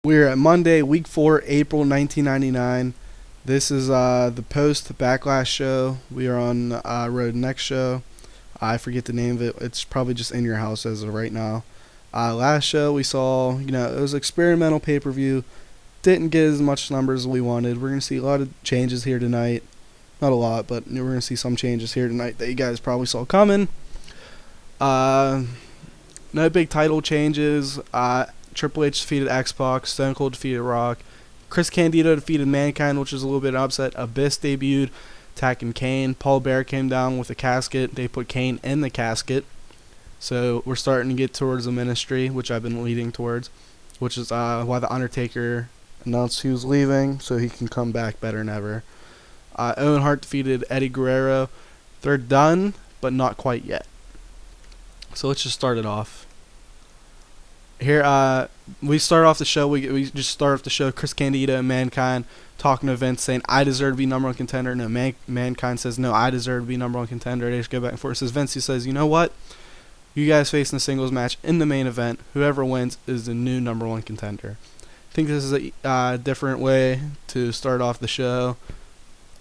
We're at Monday, week 4, April 1999. This is the post Backlash show. We are on road next show. I forget the name of it. It's probably just in your house as of right now. Last show we saw, it was experimental pay-per-view. Didn't get as much numbers as we wanted. We're going to see a lot of changes here tonight. Not a lot, but we're going to see some changes here tonight that you guys probably saw coming. No big title changes. Triple H defeated Xpac, Stone Cold defeated Rock, Chris Candido defeated Mankind, which is a little bit upset. Abyss debuted, attacking Kane. Paul Bearer came down with a casket. They put Kane in the casket. So we're starting to get towards the ministry, which I've been leading towards, which is why the Undertaker announced he was leaving, so he can come back better than ever. Ownheart defeated Eddie Guerrero. They're done, but not quite yet. So let's just start it off. Here, we start off the show. We just start off the show. Chris Candido and Mankind talking to Vince, saying, "I deserve to be number one contender." No, Mankind says, "No, I deserve to be number one contender." They just go back and forth. Says Vince, he says, "You know what? You guys facing a singles match in the main event. Whoever wins is the new number one contender." I think this is a different way to start off the show,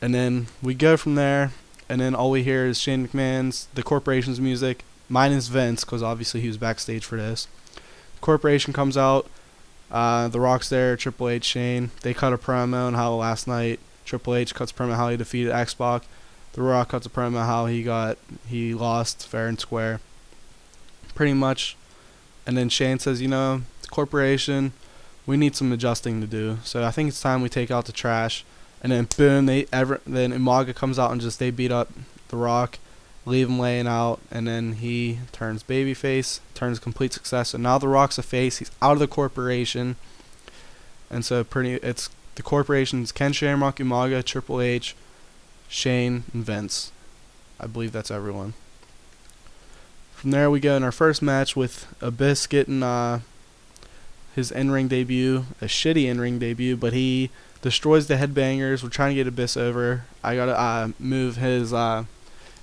and then we go from there. And then all we hear is Shane McMahon's The Corporation's music, minus Vince, because obviously he was backstage for this. Corporation comes out, The Rock's there, Triple H, Shane. They cut a promo on how last night Triple H cuts a promo how he defeated Xpac. The Rock cuts a promo how he lost fair and square, pretty much. And then Shane says, the Corporation, we need some adjusting to do. So I think it's time we take out the trash. And then boom, then Umaga comes out and they beat up The Rock, leave him laying out, and then he turns babyface, turns complete success, and now The Rock's a face. He's out of the Corporation, and so it's the Corporation's Ken Shamrock, Umaga, Triple H, Shane, and Vince. I believe that's everyone. From there we go in our first match with Abyss getting his in-ring debut, a shitty in-ring debut, but he destroys the Headbangers. We're trying to get Abyss over. I gotta move his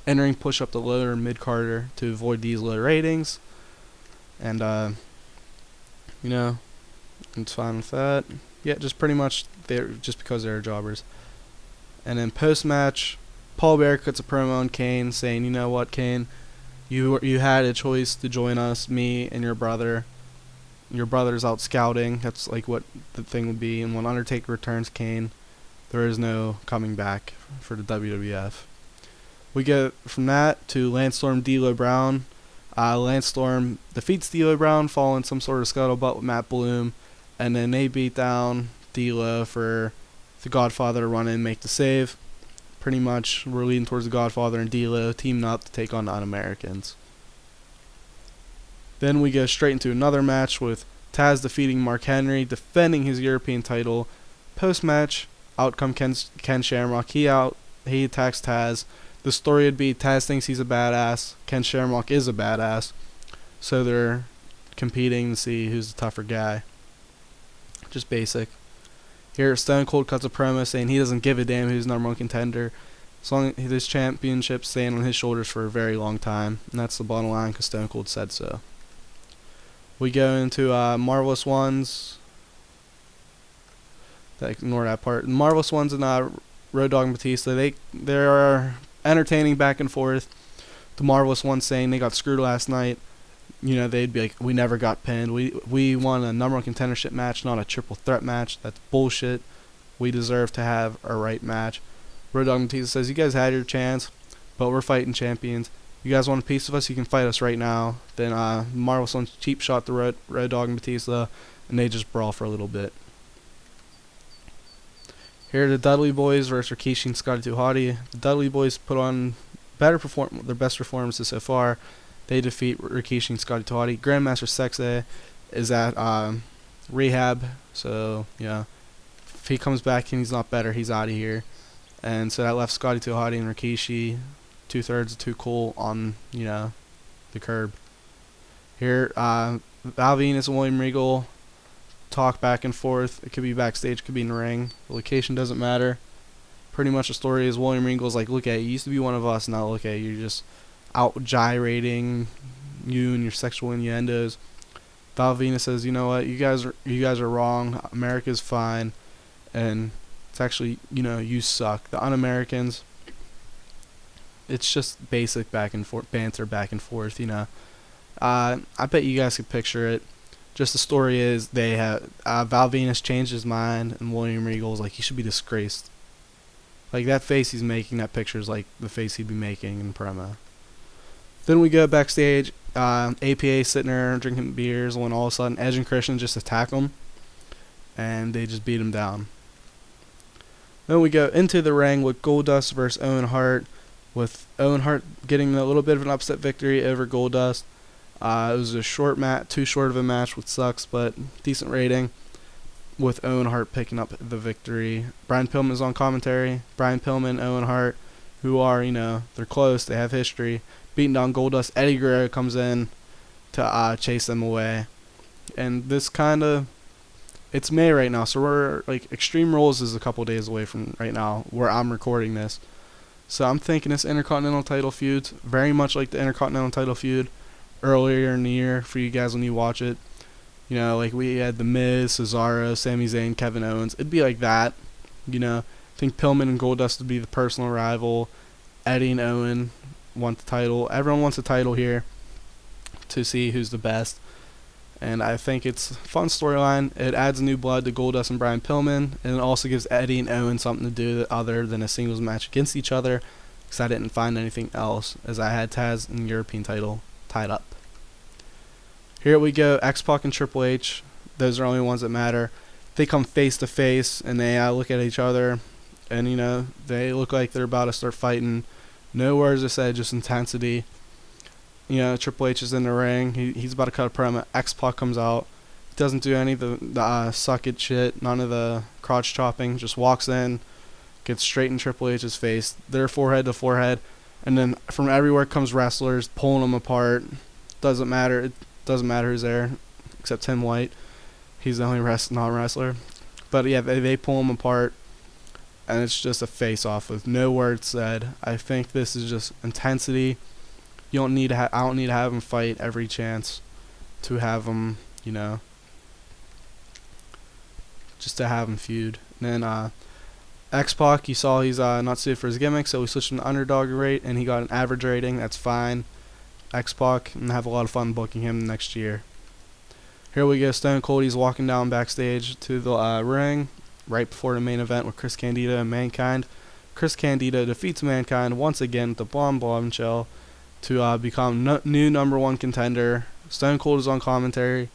in-ring push up the lower and mid-carder to avoid these low ratings. And, it's fine with that. Yeah, just pretty much just because they're jobbers. And then post-match, Paul Bearer cuts a promo on Kane saying, "You know what, Kane? You had a choice to join us, me and your brother. Your brother's out scouting." That's like what the thing would be. And when Undertaker returns Kane, there is no coming back for the WWF. We get from that to Lance Storm, D'Lo Brown. Lance Storm defeats D'Lo Brown, following some sort of scuttlebutt with Matt Bloom, and then they beat down D'Lo for the Godfather to run in and make the save. Pretty much, we're leading towards the Godfather and D'Lo teaming up to take on the Un-Americans. Then we go straight into another match with Taz defeating Mark Henry, defending his European title. Post-match, out comes Ken Shamrock. He attacks Taz. The story would be Taz thinks he's a badass, Ken Shamrock is a badass, so they're competing to see who's the tougher guy. Just basic. Here, Stone Cold cuts a promo saying he doesn't give a damn who's number one contender, as long as his championship's staying on his shoulders for a very long time, and that's the bottom line because Stone Cold said so. We go into Marvelous Ones. Ignore that part. Marvelous Ones and Road Dogg and Batista, they are entertaining back and forth. The Marvelous Ones saying they got screwed last night. They'd be like, "We never got pinned. We won a number one contendership match, not a triple threat match. That's bullshit. We deserve to have a right match." Road Dogg and Batista says, "You guys had your chance, but we're fighting champions. You guys want a piece of us? You can fight us right now." Then Marvelous Ones cheap shot the Road Dogg and Batista, and they just brawl for a little bit. Here are the Dudley Boys versus Rikishi and Scotty 2 Hotty. The Dudley Boys put on their best performances so far. They defeat Rikishi and Scotty 2 Hotty. Grandmaster Sexay is at rehab, so if he comes back and he's not better, he's out of here. And so that left Scotty 2 Hotty and Rikishi 2/3 of Too Cool on the curb. Here, Val Venis and William Regal talk back and forth. It could be backstage, could be in the ring. The location doesn't matter. Pretty much the story is William Regal's like, "Look at you used to be one of us, now look at you, you're just out gyrating you and your sexual innuendos." Venis says, you know what, you guys are wrong. America's fine, and it's actually, you suck. The Un-Americans. It's just basic back and forth banter, back and forth. I bet you guys could picture it. Just the story is they have Val Venis changed his mind, and William Regal's like, he should be disgraced. Like, that face he's making, that picture is like the face he'd be making in promo. Then we go backstage. APA sitting there drinking beers when all of a sudden Edge and Christian just attack him, and they just beat him down. Then we go into the ring with Goldust versus Ownheart, with Ownheart getting a little bit of an upset victory over Goldust. It was a short match, too short of a match, which sucks, but decent rating, with Ownheart picking up the victory. Brian Pillman is on commentary. Brian Pillman, Ownheart, who are, they're close, they have history, beating down Goldust. Eddie Guerrero comes in to chase them away. And this it's May right now, so we're, Extreme Rules is a couple days away from right now, where I'm recording this. So I'm thinking this Intercontinental title feud, very much like the Intercontinental title feud earlier in the year for you guys when you watch it. We had The Miz, Cesaro, Sami Zayn, Kevin Owens. It'd be like that. I think Pillman and Goldust would be the personal rival. Eddie and Owen want the title. Everyone wants a title here to see who's the best. And I think it's a fun storyline. It adds new blood to Goldust and Brian Pillman, and it also gives Eddie and Owen something to do other than a singles match against each other, because I didn't find anything else, as I had Taz and the European title tied up. Here we go, Xpac and Triple H. Those are the only ones that matter. They come face to face, and they look at each other, and they look like they're about to start fighting. No words are said, just intensity. Triple H is in the ring. He's about to cut a promo. X-Pac comes out. He doesn't do any of the suck it shit, none of the crotch chopping. Just walks in, gets straight in Triple H's face. They're forehead to forehead. And then from everywhere comes wrestlers, pulling them apart. Doesn't matter. It doesn't matter who's there, except Tim White. He's the only non-wrestler. But yeah, they pull him apart. And it's just a face-off with no words said. I think this is just intensity. You don't need to I don't need to have him fight every chance to have him, just to have him feud. And then X-Pac, you saw he's not suited for his gimmick, so we switched him to underdog rate, and he got an average rating. That's fine. X-Pac, and have a lot of fun booking him next year. Here we go. Stone Cold, he's walking down backstage to the ring right before the main event with Chris Candido and Mankind. Chris Candido defeats Mankind once again with the bombshell to become new number one contender. Stone Cold is on commentary.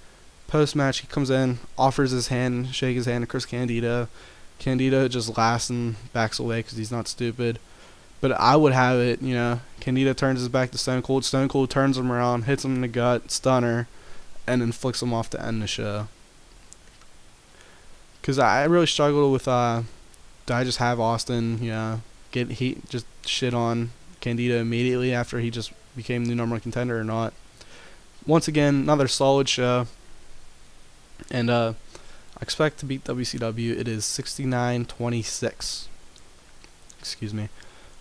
Post-match, he comes in, offers his hand, shake his hand to Chris Candido. Candido just laughs and backs away because he's not stupid. But I would have it, Candido turns his back to Stone Cold. Stone Cold turns him around, hits him in the gut, stunner, and then flicks him off to end the show. Because I really struggled with, do I just have Austin, get heat, just shit on Candido immediately after he just became the number one contender or not. Once again, another solid show. And I expect to beat WCW. It is 69-26. Excuse me.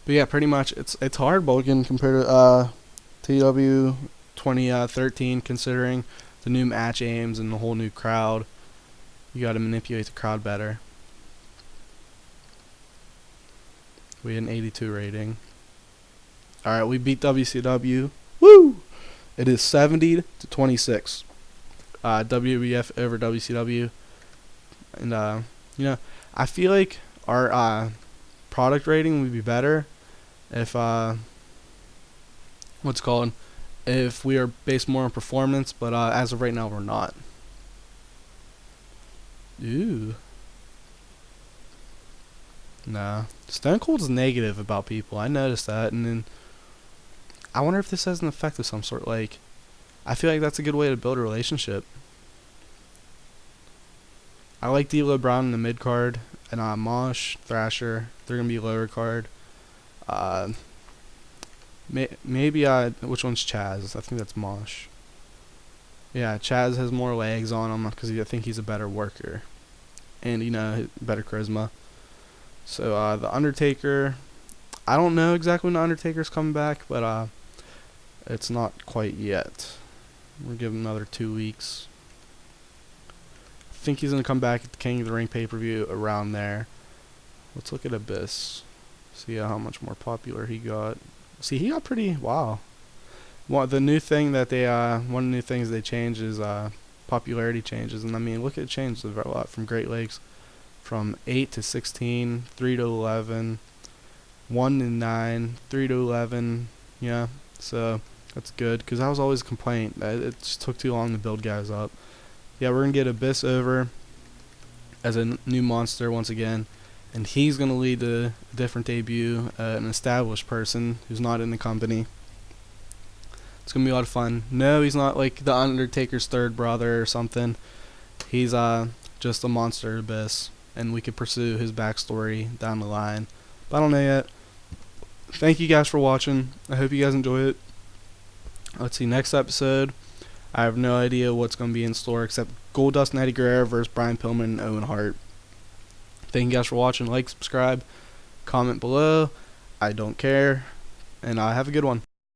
But yeah, pretty much it's hard booking compared to TEW 2013, considering the new match aims and the whole new crowd. You got to manipulate the crowd better. We had an 82 rating. Alright, we beat WCW. Woo! It is 70-26. WWF over WCW. And, I feel like our product rating would be better if, if we are based more on performance, but as of right now, we're not. Ooh. Nah. Stone Cold's negative about people. I noticed that, and then I wonder if this has an effect of some sort. I feel like that's a good way to build a relationship. I like D'Lo Brown in the mid card, and Mosh, Thrasher, they're gonna be lower card. Maybe which one's Chaz? I think that's Mosh. Yeah, Chaz has more legs on him because I think he's a better worker, and better charisma. So the Undertaker, I don't know exactly when the Undertaker's coming back, but it's not quite yet. We'll give him another 2 weeks. think he's gonna come back at the King of the Ring pay-per-view around there. Let's look at Abyss. See how much more popular he got. See, he got pretty. Wow. Well, the new thing that they one of the new things they changed is popularity changes, and I mean, look at it changed a lot from Great Lakes, from 8 to 16, 3 to 11, 1 to 9, 3 to 11. Yeah, so that's good, because that was always a complaint that it just took too long to build guys up. Yeah, we're gonna get Abyss over as a new monster once again, and he's gonna lead to a different debut, an established person who's not in the company. It's gonna be a lot of fun. No, he's not like the Undertaker's third brother or something. He's just a monster Abyss, and we could pursue his backstory down the line. But I don't know yet. Thank you guys for watching. I hope you guys enjoy it. Let's see, next episode, I have no idea what's gonna be in store except Goldust and Eddie Guerrero versus Brian Pillman and Ownheart. Thank you guys for watching. Like, subscribe, comment below. I don't care, and have a good one.